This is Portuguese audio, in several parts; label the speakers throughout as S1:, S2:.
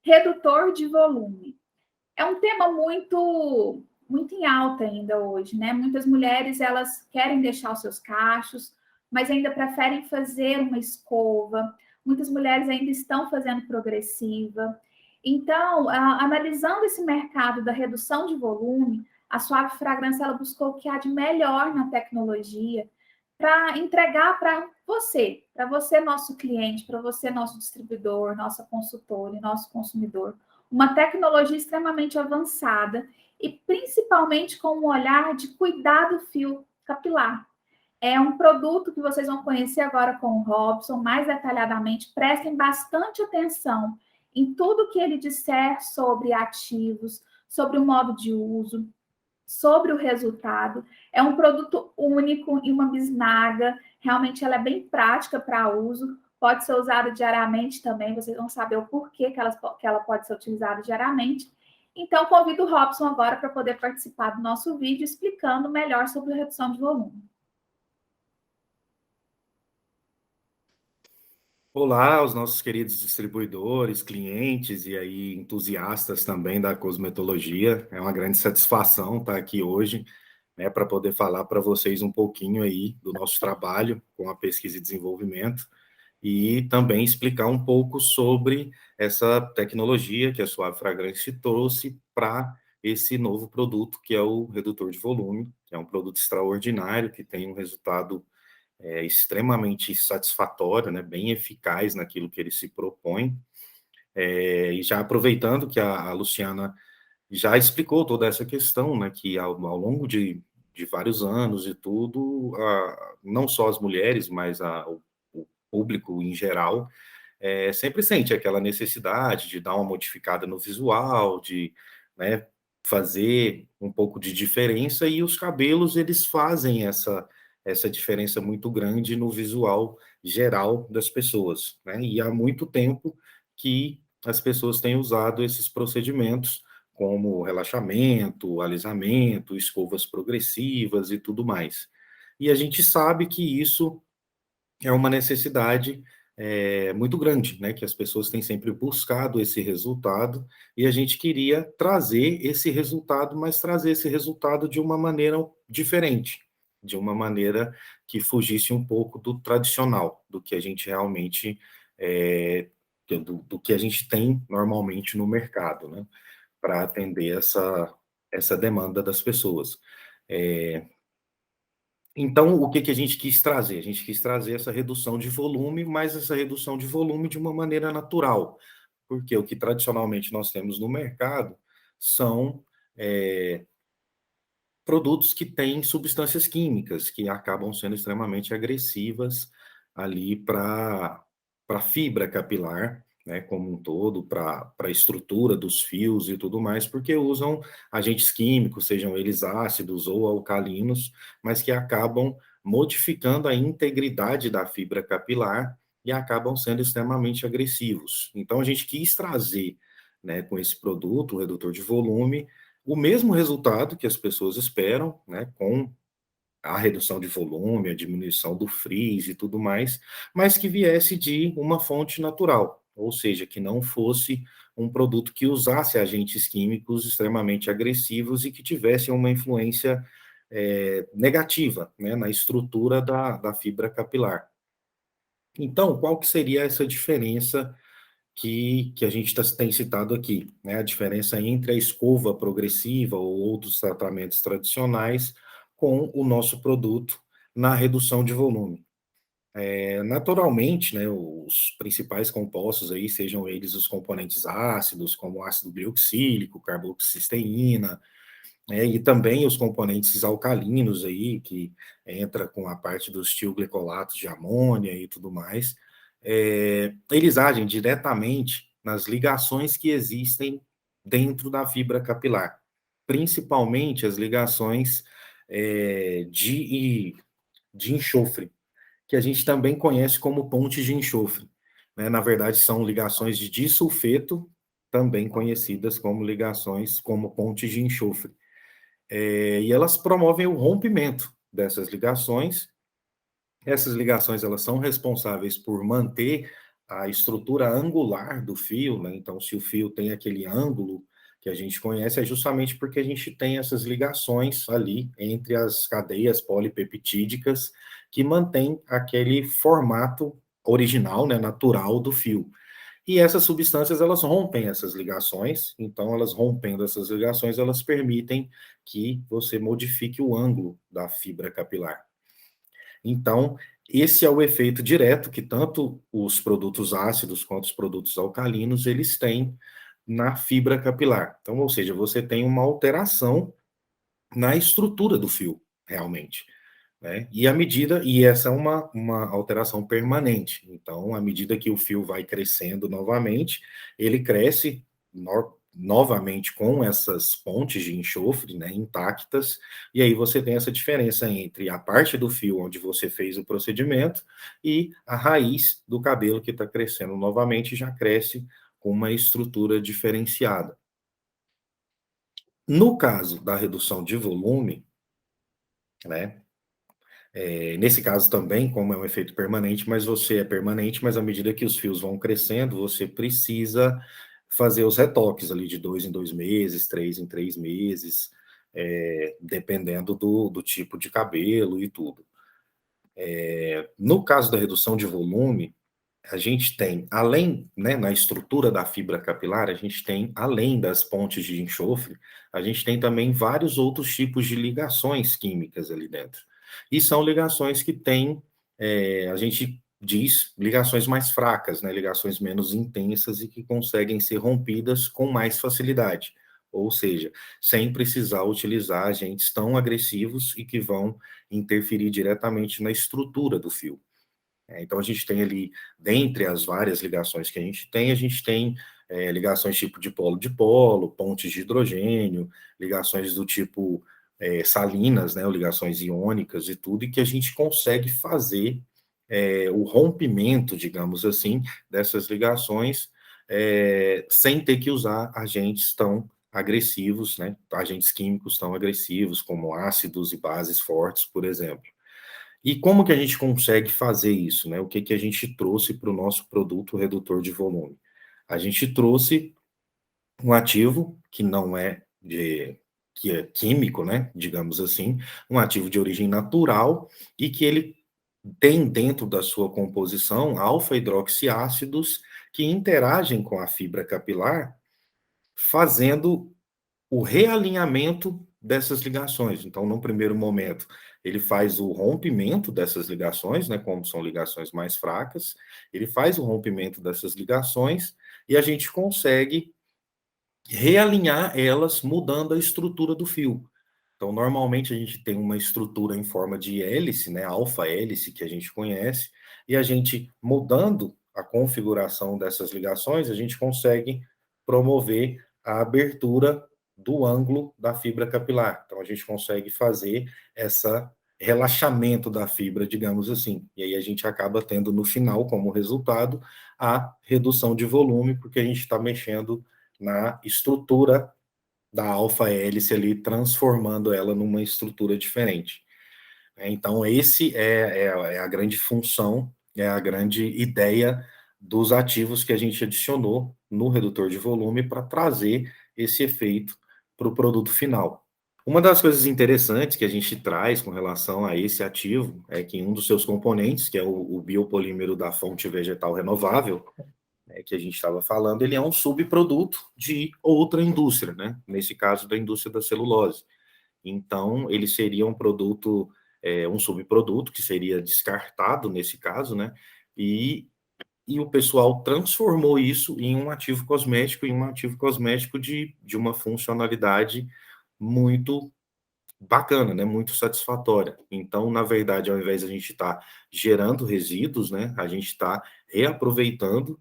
S1: Redutor de volume. É um tema muito em alta ainda hoje, né? Muitas mulheres, elas querem deixar os seus cachos, mas ainda preferem fazer uma escova. Muitas mulheres ainda estão fazendo progressiva. Então, analisando esse mercado da redução de volume, a Suave Fragrância, ela buscou o que há de melhor na tecnologia para entregar para você, nosso cliente, para você, nosso distribuidor, nossa consultora e nosso consumidor, uma tecnologia extremamente avançada e principalmente com um olhar de cuidar do fio capilar. É um produto que vocês vão conhecer agora com o Robson mais detalhadamente. Prestem bastante atenção em tudo que ele disser sobre ativos, sobre o modo de uso, sobre o resultado. É um produto único em uma bisnaga. Realmente ela é bem prática para uso. Pode ser usada diariamente também. Vocês vão saber o porquê que ela pode ser utilizada diariamente. Então, convido o Robson agora para poder participar do nosso vídeo explicando melhor sobre a redução de volume.
S2: Olá aos nossos queridos distribuidores, clientes e aí entusiastas também da cosmetologia. É uma grande satisfação estar aqui hoje, né, para poder falar para vocês um pouquinho aí do nosso trabalho com a pesquisa e desenvolvimento e também explicar um pouco sobre essa tecnologia que a Suave Fragrance trouxe para esse novo produto, que é o redutor de volume, que é um produto extraordinário, que tem um resultado extremamente satisfatório, né, bem eficaz naquilo que ele se propõe. E já aproveitando que a Luciana já explicou toda essa questão, né, que ao longo de vários anos e tudo, não só as mulheres, mas o público em geral, sempre sente aquela necessidade de dar uma modificada no visual, de, né, fazer um pouco de diferença, e os cabelos, eles fazem essa diferença muito grande no visual geral das pessoas, né? E há muito tempo que as pessoas têm usado esses procedimentos, como relaxamento, alisamento, escovas progressivas e tudo mais. E a gente sabe que isso é uma necessidade muito grande, né? Que as pessoas têm sempre buscado esse resultado, e a gente queria trazer esse resultado, mas trazer esse resultado de uma maneira diferente, de uma maneira que fugisse um pouco do tradicional, do que a gente realmente do que a gente tem normalmente no mercado, né? Para atender essa demanda das pessoas. Então, o que a gente quis trazer? A gente quis trazer essa redução de volume, mas essa redução de volume de uma maneira natural, porque o que tradicionalmente nós temos no mercado são produtos que têm substâncias químicas que acabam sendo extremamente agressivas ali para a fibra capilar, né, como um todo, para a estrutura dos fios e tudo mais, porque usam agentes químicos, sejam eles ácidos ou alcalinos, mas que acabam modificando a integridade da fibra capilar e acabam sendo extremamente agressivos. Então, a gente quis trazer, né, com esse produto, o redutor de volume, o mesmo resultado que as pessoas esperam, né, com a redução de volume, a diminuição do frizz e tudo mais, mas que viesse de uma fonte natural, ou seja, que não fosse um produto que usasse agentes químicos extremamente agressivos e que tivesse uma influência negativa, né, na estrutura da fibra capilar. Então, qual que seria essa diferença que a gente tem citado aqui, né? A diferença entre a escova progressiva ou outros tratamentos tradicionais com o nosso produto na redução de volume. Naturalmente, né, os principais compostos aí, sejam eles os componentes ácidos, como ácido glioxílico, carboxisteína, né, e também os componentes alcalinos aí, que entra com a parte dos tioglicolatos de amônia e tudo mais, eles agem diretamente nas ligações que existem dentro da fibra capilar, principalmente as ligações de enxofre, que a gente também conhece como pontes de enxofre, né? Na verdade, são ligações de disulfeto, também conhecidas como ligações como pontes de enxofre. E elas promovem o rompimento dessas ligações. Essas ligações, elas são responsáveis por manter a estrutura angular do fio, né? Então, se o fio tem aquele ângulo que a gente conhece, é justamente porque a gente tem essas ligações ali entre as cadeias polipeptídicas que mantém aquele formato original, né, natural do fio. E essas substâncias, elas rompem essas ligações, então elas rompendo essas ligações, elas permitem que você modifique o ângulo da fibra capilar. Então, esse é o efeito direto que tanto os produtos ácidos quanto os produtos alcalinos, eles têm na fibra capilar. Então, ou seja, você tem uma alteração na estrutura do fio, realmente. Né? E essa é uma alteração permanente. Então, à medida que o fio vai crescendo novamente, ele cresce novamente com essas pontes de enxofre, né, intactas, e aí você tem essa diferença entre a parte do fio onde você fez o procedimento e a raiz do cabelo que está crescendo novamente, já cresce com uma estrutura diferenciada. No caso da redução de volume, né, nesse caso também, como é um efeito permanente, mas você é permanente, mas à medida que os fios vão crescendo, você precisa fazer os retoques ali de 2 em 2 meses, 3 em 3 meses, dependendo do tipo de cabelo e tudo. No caso da redução de volume, a gente tem, além, né, na estrutura da fibra capilar, a gente tem, além das pontes de enxofre, a gente tem também vários outros tipos de ligações químicas ali dentro. E são ligações que têm, a gente diz, ligações mais fracas, né, ligações menos intensas e que conseguem ser rompidas com mais facilidade. Ou seja, sem precisar utilizar agentes tão agressivos e que vão interferir diretamente na estrutura do fio. Então, a gente tem ali, dentre as várias ligações que a gente tem ligações tipo de polo, pontes de hidrogênio, ligações do tipo salinas, né, ou ligações iônicas e tudo, e que a gente consegue fazer o rompimento, digamos assim, dessas ligações sem ter que usar agentes tão agressivos, né, agentes químicos tão agressivos, como ácidos e bases fortes, por exemplo. E como que a gente consegue fazer isso, né? O que que a gente trouxe para o nosso produto redutor de volume? A gente trouxe um ativo que não é que é químico, né? Digamos assim, um ativo de origem natural e que ele tem dentro da sua composição alfa-hidroxiácidos que interagem com a fibra capilar, fazendo o realinhamento dessas ligações. Então, no primeiro momento, ele faz o rompimento dessas ligações, né, como são ligações mais fracas, ele faz o rompimento dessas ligações e a gente consegue realinhar elas mudando a estrutura do fio. Então, normalmente a gente tem uma estrutura em forma de hélice, né, alfa-hélice, que a gente conhece, e a gente mudando a configuração dessas ligações, a gente consegue promover a abertura do ângulo da fibra capilar. Então, a gente consegue fazer essa relaxamento da fibra, digamos assim. E aí a gente acaba tendo no final, como resultado, a redução de volume, porque a gente está mexendo na estrutura da alfa-hélice ali, transformando ela numa estrutura diferente. Então, esse é a grande função, é a grande ideia dos ativos que a gente adicionou no redutor de volume para trazer esse efeito para o produto final. Uma das coisas interessantes que a gente traz com relação a esse ativo é que um dos seus componentes, que é o biopolímero da fonte vegetal renovável, que a gente estava falando, ele é um subproduto de outra indústria, né? Nesse caso, da indústria da celulose. Então, ele seria um produto, um subproduto que seria descartado nesse caso, né? E o pessoal transformou isso em um ativo cosmético, de uma funcionalidade muito bacana, né? Muito satisfatória. Então, na verdade, ao invés de a gente estar gerando resíduos, né? A gente está reaproveitando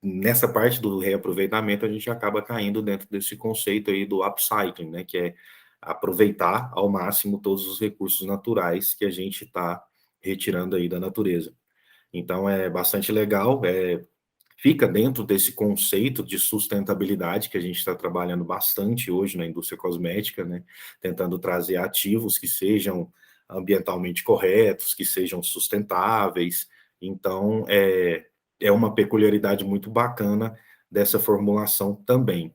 S2: nessa parte do reaproveitamento a gente acaba caindo dentro desse conceito aí do upcycling, né? Que é aproveitar ao máximo todos os recursos naturais que a gente está retirando aí da natureza. Então, é bastante legal, fica dentro desse conceito de sustentabilidade que a gente está trabalhando bastante hoje na indústria cosmética, né? Tentando trazer ativos que sejam ambientalmente corretos, que sejam sustentáveis Então, é uma peculiaridade muito bacana dessa formulação também.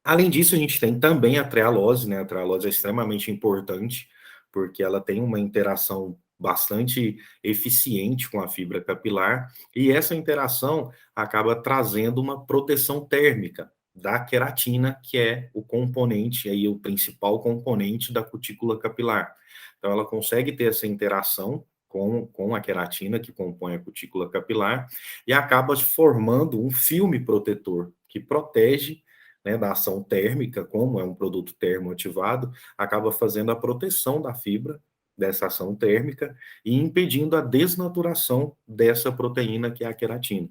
S2: Além disso, a gente tem também a trealose, né? A trealose é extremamente importante, porque ela tem uma interação bastante eficiente com a fibra capilar, e essa interação acaba trazendo uma proteção térmica da queratina, que é o componente, aí o principal componente da cutícula capilar. Então, ela consegue ter essa interação com a queratina, que compõe a cutícula capilar, e acaba formando um filme protetor, que protege, né, da ação térmica, como é um produto termoativado, acaba fazendo a proteção da fibra dessa ação térmica e impedindo a desnaturação dessa proteína que é a queratina.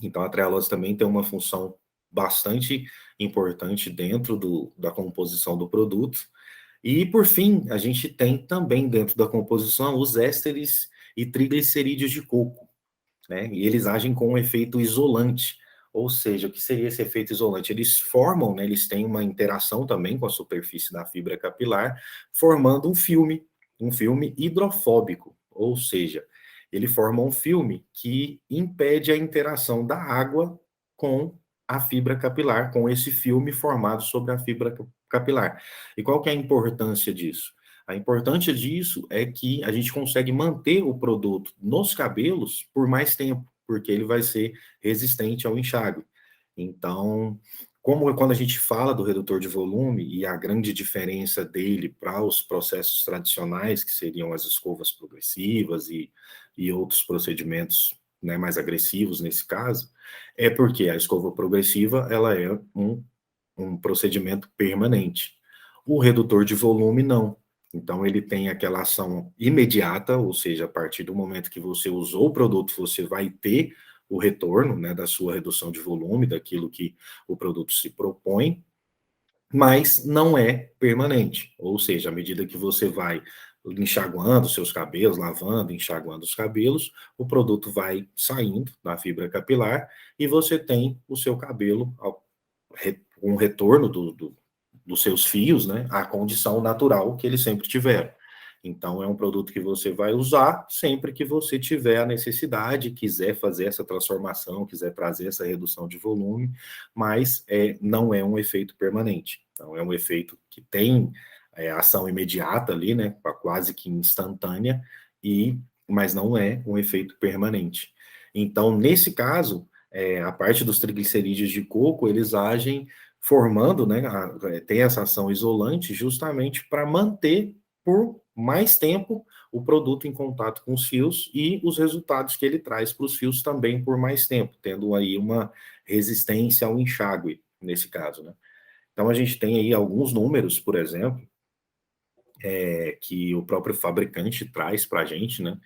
S2: Então, a trehalose também tem uma função bastante importante dentro da composição do produto. E, por fim, a gente tem também dentro da composição os ésteres e triglicerídeos de coco, né? E eles agem com um efeito isolante. Ou seja, o que seria esse efeito isolante? Eles formam, né, eles têm uma interação também com a superfície da fibra capilar, formando um filme hidrofóbico. Ou seja, ele forma um filme que impede a interação da água com a fibra capilar, com esse filme formado sobre a fibra capilar. E qual que é a importância disso? A importância disso é que a gente consegue manter o produto nos cabelos por mais tempo, porque ele vai ser resistente ao enxágue. Então, como quando a gente fala do redutor de volume e a grande diferença dele para os processos tradicionais, que seriam as escovas progressivas e outros procedimentos, né, mais agressivos nesse caso, é porque a escova progressiva ela é um procedimento permanente. O redutor de volume não. Então, ele tem aquela ação imediata, ou seja, a partir do momento que você usou o produto, você vai ter o retorno, né, da sua redução de volume, daquilo que o produto se propõe, mas não é permanente. Ou seja, à medida que você vai enxaguando seus cabelos, lavando, enxaguando os cabelos, o produto vai saindo da fibra capilar e você tem o seu cabelo com um retorno dos seus fios, né, à condição natural que eles sempre tiveram. Então, é um produto que você vai usar sempre que você tiver a necessidade, quiser fazer essa transformação, quiser trazer essa redução de volume, mas não é um efeito permanente. Então, é um efeito que tem ação imediata ali, né, quase que instantânea, mas não é um efeito permanente. Então, nesse caso, a parte dos triglicerídeos de coco, eles agem formando, né, tem essa ação isolante justamente para manter por mais tempo o produto em contato com os fios e os resultados que ele traz para os fios também por mais tempo, tendo aí uma resistência ao enxágue, nesse caso, né? Então, a gente tem aí alguns números, por exemplo, que o próprio fabricante traz para a gente, né?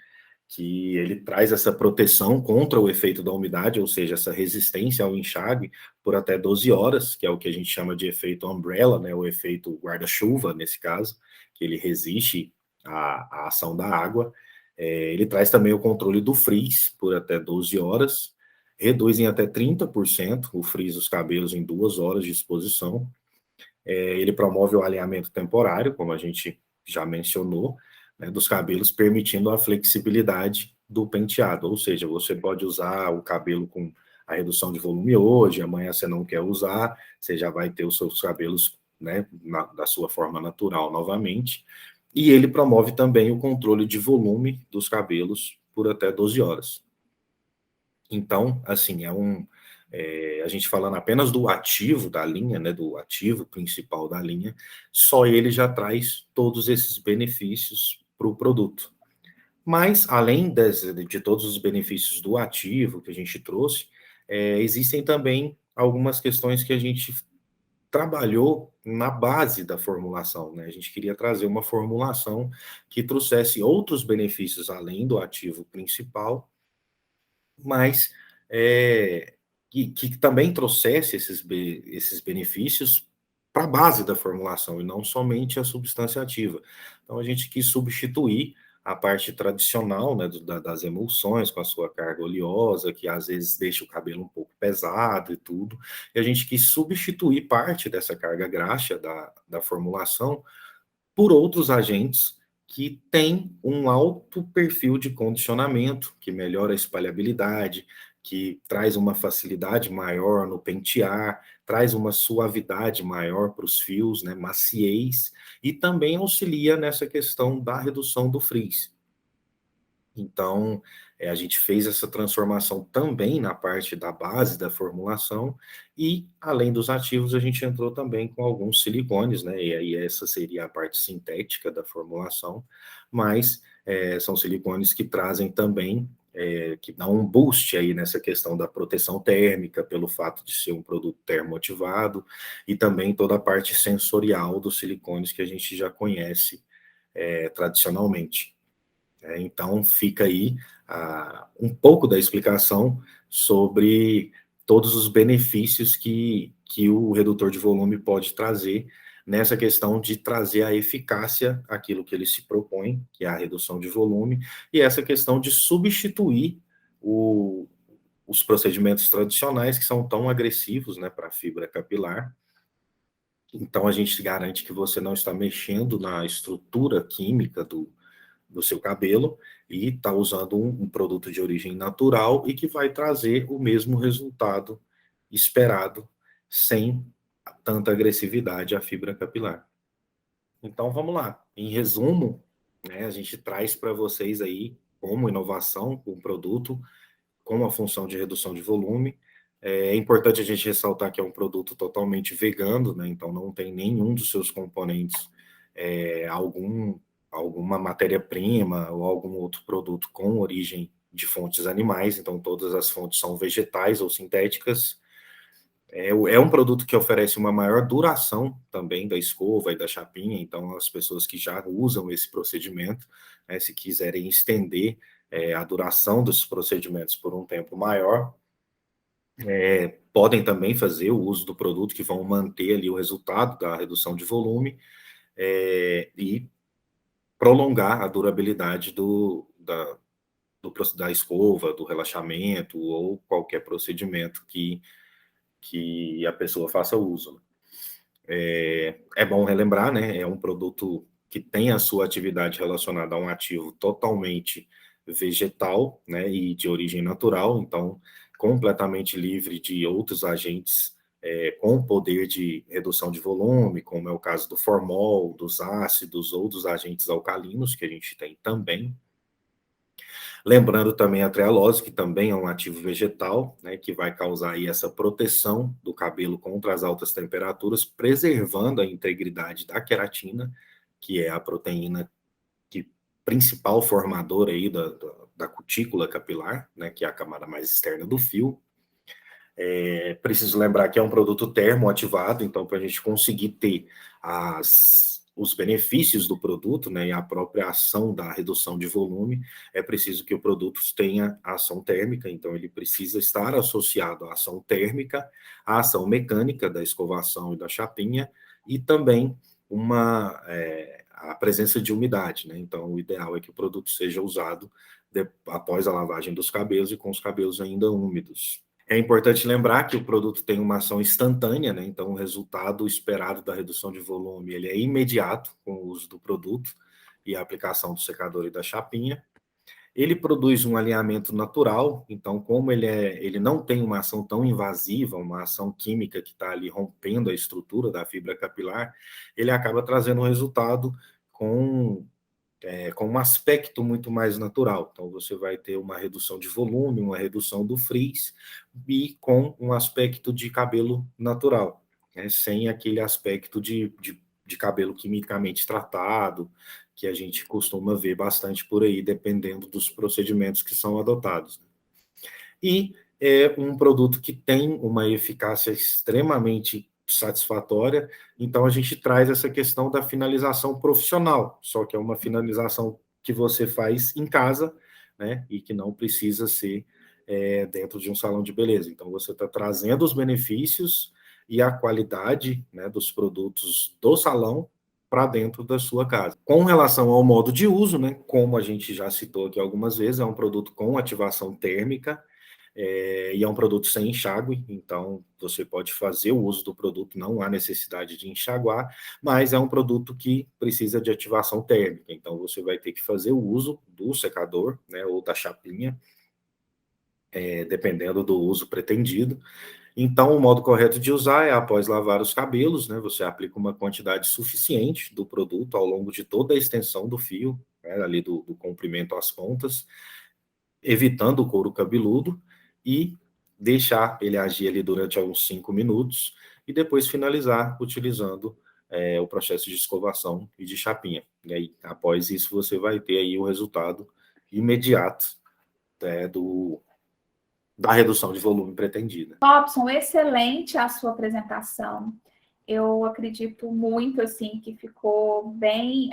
S2: Que ele traz essa proteção contra o efeito da umidade, ou seja, essa resistência ao enxágue por até 12 horas, que é o que a gente chama de efeito umbrella, né, o efeito guarda-chuva, nesse caso, que ele resiste à ação da água. Ele traz também o controle do frizz por até 12 horas, reduz em até 30% o frizz dos cabelos em 2 horas de exposição. Ele promove o alinhamento temporário, como a gente já mencionou, né, dos cabelos, permitindo a flexibilidade do penteado, ou seja, você pode usar o cabelo com a redução de volume hoje, amanhã você não quer usar, você já vai ter os seus cabelos, né, da sua forma natural novamente, e ele promove também o controle de volume dos cabelos por até 12 horas. Então, assim, a gente falando apenas do ativo da linha, né, do ativo principal da linha, só ele já traz todos esses benefícios para o produto. Mas, além de todos os benefícios do ativo que a gente trouxe, existem também algumas questões que a gente trabalhou na base da formulação, né? A gente queria trazer uma formulação que trouxesse outros benefícios além do ativo principal, mas que também trouxesse esses benefícios para a base da formulação e não somente a substância ativa. Então, a gente quis substituir a parte tradicional, né, das emulsões com a sua carga oleosa, que às vezes deixa o cabelo um pouco pesado e tudo, e a gente quis substituir parte dessa carga graxa da formulação por outros agentes que tem um alto perfil de condicionamento, que melhora a espalhabilidade, que traz uma facilidade maior no pentear, traz uma suavidade maior para os fios, né, maciez, e também auxilia nessa questão da redução do frizz. Então, a gente fez essa transformação também na parte da base da formulação e, além dos ativos, a gente entrou também com alguns silicones, né? E aí essa seria a parte sintética da formulação, mas são silicones que trazem também, que dão um boost aí nessa questão da proteção térmica, pelo fato de ser um produto termoativado, e também toda a parte sensorial dos silicones que a gente já conhece tradicionalmente. Então, fica aí um pouco da explicação sobre todos os benefícios que o redutor de volume pode trazer nessa questão de trazer a eficácia àquilo que ele se propõe, que é a redução de volume, e essa questão de substituir os procedimentos tradicionais que são tão agressivos, né, para a fibra capilar. Então, a gente garante que você não está mexendo na estrutura química do seu cabelo e está usando um produto de origem natural e que vai trazer o mesmo resultado esperado sem tanta agressividade à fibra capilar. Então vamos lá. Em resumo, né, a gente traz para vocês aí como inovação um produto com a função de redução de volume. É importante a gente ressaltar que é um produto totalmente vegano, né? Então não tem nenhum dos seus componentes alguma matéria-prima ou algum outro produto com origem de fontes animais, então todas as fontes são vegetais ou sintéticas. É um produto que oferece uma maior duração também da escova e da chapinha, então as pessoas que já usam esse procedimento, né, se quiserem estender a duração dos procedimentos por um tempo maior, podem também fazer o uso do produto, que vão manter ali o resultado da redução de volume e prolongar a durabilidade da escova, do relaxamento ou qualquer procedimento que a pessoa faça uso. É bom relembrar, né? É um produto que tem a sua atividade relacionada a um ativo totalmente vegetal, né? E de origem natural, então completamente livre de outros agentes com poder de redução de volume, como é o caso do formol, dos ácidos ou dos agentes alcalinos, que a gente tem também. Lembrando também a trealose, que também é um ativo vegetal, né, que vai causar aí essa proteção do cabelo contra as altas temperaturas, preservando a integridade da queratina, que é a proteína principal formadora aí da cutícula capilar, né, que é a camada mais externa do fio. Preciso lembrar que é um produto termoativado, então para a gente conseguir ter os benefícios do produto, né, e a própria ação da redução de volume, é preciso que o produto tenha ação térmica, então ele precisa estar associado à ação térmica, à ação mecânica da escovação e da chapinha, e também a presença de umidade, né? Então o ideal é que o produto seja usado após a lavagem dos cabelos e com os cabelos ainda úmidos. É importante lembrar que o produto tem uma ação instantânea, né? Então o resultado esperado da redução de volume ele é imediato com o uso do produto e a aplicação do secador e da chapinha. Ele produz um alinhamento natural, então como ele não tem uma ação tão invasiva, uma ação química que está ali rompendo a estrutura da fibra capilar, ele acaba trazendo um resultado com um aspecto muito mais natural. Então, você vai ter uma redução de volume, uma redução do frizz e com um aspecto de cabelo natural, né? Sem aquele aspecto de cabelo quimicamente tratado, que a gente costuma ver bastante por aí, dependendo dos procedimentos que são adotados. E é um produto que tem uma eficácia extremamente satisfatória, então a gente traz essa questão da finalização profissional, só que é uma finalização que você faz em casa, né, e que não precisa ser dentro de um salão de beleza. Então você está trazendo os benefícios e a qualidade, né, dos produtos do salão para dentro da sua casa. Com relação ao modo de uso, né, como a gente já citou aqui algumas vezes, é um produto com ativação térmica, e é um produto sem enxágue, então você pode fazer o uso do produto, não há necessidade de enxaguar, mas é um produto que precisa de ativação térmica, então você vai ter que fazer o uso do secador, né, ou da chapinha, dependendo do uso pretendido. Então, o modo correto de usar é após lavar os cabelos, né? Você aplica uma quantidade suficiente do produto ao longo de toda a extensão do fio, né, ali do comprimento às pontas, evitando o couro cabeludo e deixar ele agir ali durante alguns 5 minutos e depois finalizar utilizando o processo de escovação e de chapinha. E aí, após isso, você vai ter aí o resultado imediato, da redução de volume pretendida.
S1: Robson, excelente a sua apresentação. Eu acredito muito assim que ficou bem,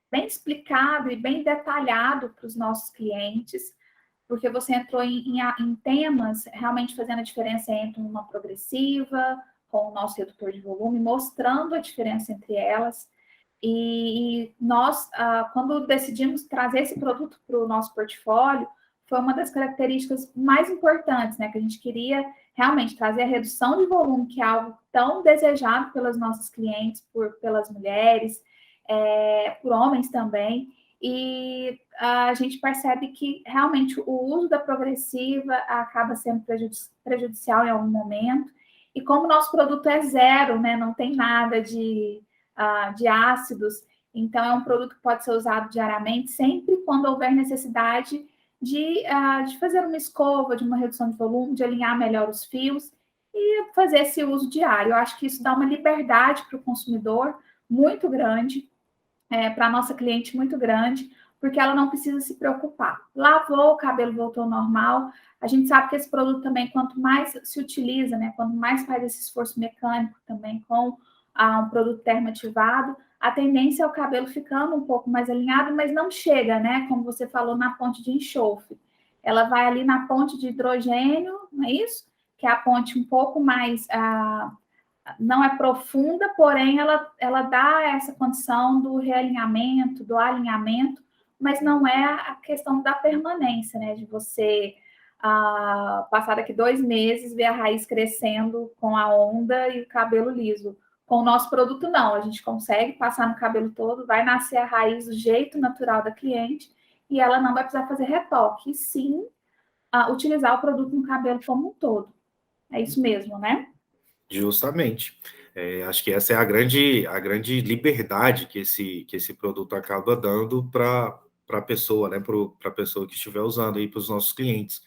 S1: bem explicado e bem detalhado para os nossos clientes, porque você entrou em temas realmente fazendo a diferença entre uma progressiva com o nosso redutor de volume, mostrando a diferença entre elas. E nós, quando decidimos trazer esse produto para o nosso portfólio, foi uma das características mais importantes, né? Que a gente queria realmente trazer a redução de volume, que é algo tão desejado pelas nossas clientes, pelas mulheres, por homens também. E a gente percebe que realmente o uso da progressiva acaba sendo prejudicial em algum momento. E como o nosso produto é zero, né? Não tem nada de ácidos, então é um produto que pode ser usado diariamente, sempre quando houver necessidade de fazer uma escova, de uma redução de volume, de alinhar melhor os fios e fazer esse uso diário. Eu acho que isso dá uma liberdade para o consumidor muito grande, para a nossa cliente muito grande, porque ela não precisa se preocupar. Lavou, o cabelo voltou ao normal. A gente sabe que esse produto também, quanto mais se utiliza, né, quanto mais faz esse esforço mecânico também com um produto termoativado, a tendência é o cabelo ficando um pouco mais alinhado, mas não chega, né? Como você falou, na ponte de enxofre. Ela vai ali na ponte de hidrogênio, não é isso? Que é a ponte um pouco mais... não é profunda, porém ela dá essa condição do realinhamento, do alinhamento, mas não é a questão da permanência, né? De você passar daqui 2 meses, ver a raiz crescendo com a onda e o cabelo liso. Com o nosso produto, não. A gente consegue passar no cabelo todo, vai nascer a raiz do jeito natural da cliente e ela não vai precisar fazer retoque, e sim utilizar o produto no cabelo como um todo. É isso mesmo, né?
S2: Justamente. Acho que essa é a grande liberdade que esse produto acaba dando para a pessoa, né? Para a pessoa que estiver usando aí, para os nossos clientes,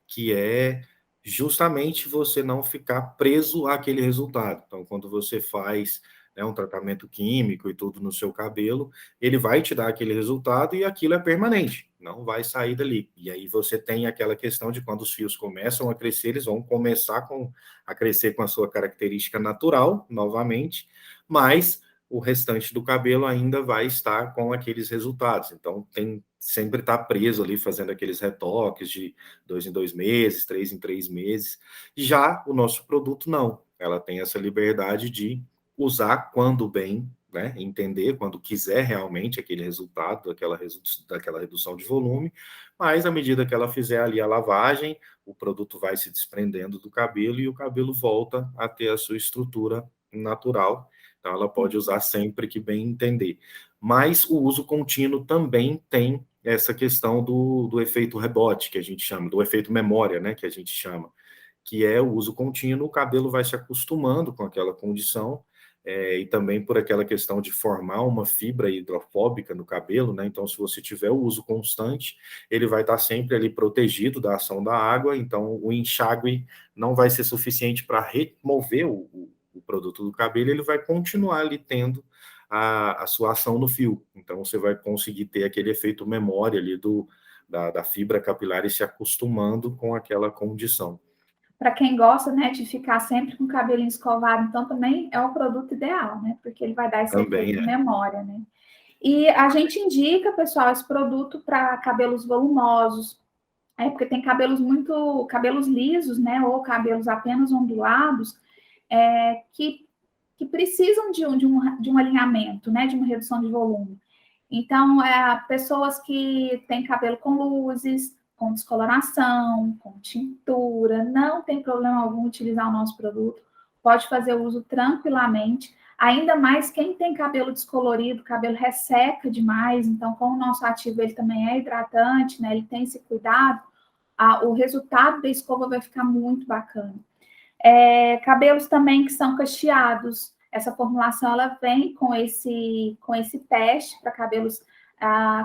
S2: que é justamente você não ficar preso àquele resultado. Então, quando você faz, né, um tratamento químico e tudo no seu cabelo, ele vai te dar aquele resultado e aquilo é permanente, não vai sair dali. E aí você tem aquela questão de quando os fios começam a crescer, eles vão começar a crescer com a sua característica natural, novamente, mas o restante do cabelo ainda vai estar com aqueles resultados. Então, tem sempre estar preso ali fazendo aqueles retoques de 2 em 2 meses, 3 em 3 meses. Já o nosso produto não. Ela tem essa liberdade de usar quando bem, né? Entender quando quiser realmente aquele resultado, daquela redução de volume, mas à medida que ela fizer ali a lavagem, o produto vai se desprendendo do cabelo e o cabelo volta a ter a sua estrutura natural. Então, ela pode usar sempre que bem entender. Mas o uso contínuo também tem essa questão do efeito rebote, que a gente chama, do efeito memória, né, que a gente chama, que é o uso contínuo, o cabelo vai se acostumando com aquela condição, e também por aquela questão de formar uma fibra hidrofóbica no cabelo, né? Então, se você tiver o uso constante, ele vai estar sempre ali protegido da ação da água, então o enxágue não vai ser suficiente para remover o produto do cabelo, ele vai continuar ali tendo a sua ação no fio. Então, você vai conseguir ter aquele efeito memória ali da fibra capilar e se acostumando com aquela condição.
S1: Para quem gosta, né, de ficar sempre com o cabelinho escovado, então também é o produto ideal, né? Porque ele vai dar esse
S2: Também
S1: efeito memória, né? E a gente indica, pessoal, esse produto para cabelos volumosos, porque tem cabelos lisos, né? Ou cabelos apenas ondulados, que precisam de um alinhamento, né? De uma redução de volume. Então, pessoas que têm cabelo com luzes, com descoloração, com tintura, não tem problema algum utilizar o nosso produto, pode fazer uso tranquilamente, ainda mais quem tem cabelo descolorido, cabelo resseca demais, então como o nosso ativo ele também é hidratante, né, ele tem esse cuidado, o resultado da escova vai ficar muito bacana. Cabelos também que são cacheados, essa formulação ela vem com esse teste para cabelos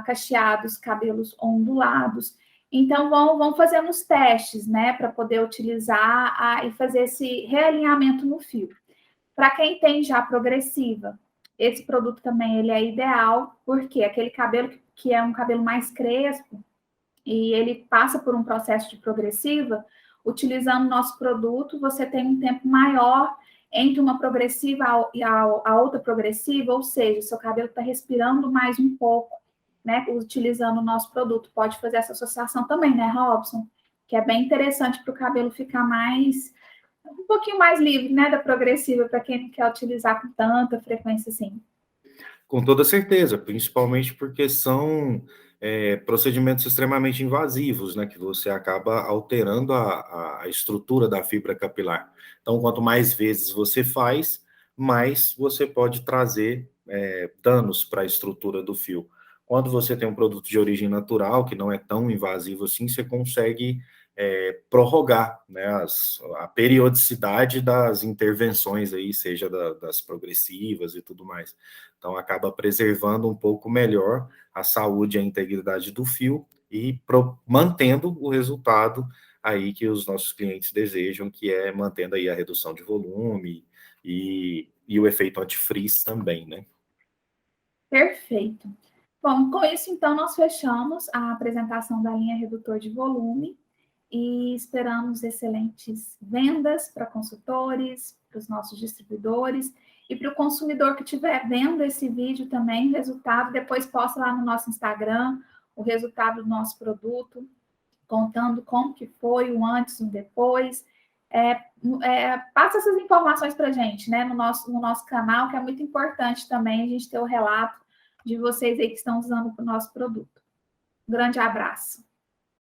S1: cacheados, cabelos ondulados. Então, vão fazendo os testes, né, para poder utilizar e fazer esse realinhamento no fio. Para quem tem já progressiva, esse produto também ele é ideal, porque aquele cabelo que é um cabelo mais crespo, e ele passa por um processo de progressiva, utilizando o nosso produto, você tem um tempo maior entre uma progressiva e a outra progressiva, ou seja, seu cabelo está respirando mais um pouco, né, utilizando o nosso produto. Pode fazer essa associação também, né, Robson? Que é bem interessante para o cabelo ficar um pouquinho mais livre, né, da progressiva, para quem não quer utilizar com tanta frequência assim.
S2: Com toda certeza, principalmente porque são procedimentos extremamente invasivos, né, que você acaba alterando a estrutura da fibra capilar. Então, quanto mais vezes você faz, mais você pode trazer danos para a estrutura do fio. Quando você tem um produto de origem natural, que não é tão invasivo assim, você consegue prorrogar, né, a periodicidade das intervenções aí, seja das progressivas e tudo mais. Então, acaba preservando um pouco melhor a saúde e a integridade do fio e mantendo o resultado aí que os nossos clientes desejam, que é mantendo aí a redução de volume e o efeito anti-frizz também, né?
S1: Perfeito. Bom, com isso, então, nós fechamos a apresentação da linha redutor de volume e esperamos excelentes vendas para consultores, para os nossos distribuidores e para o consumidor que estiver vendo esse vídeo também, o resultado, depois posta lá no nosso Instagram o resultado do nosso produto, contando como que foi o antes e o depois. Passa essas informações para a gente, né, no nosso canal, que é muito importante também a gente ter o relato de vocês aí que estão usando o nosso produto. Um grande abraço.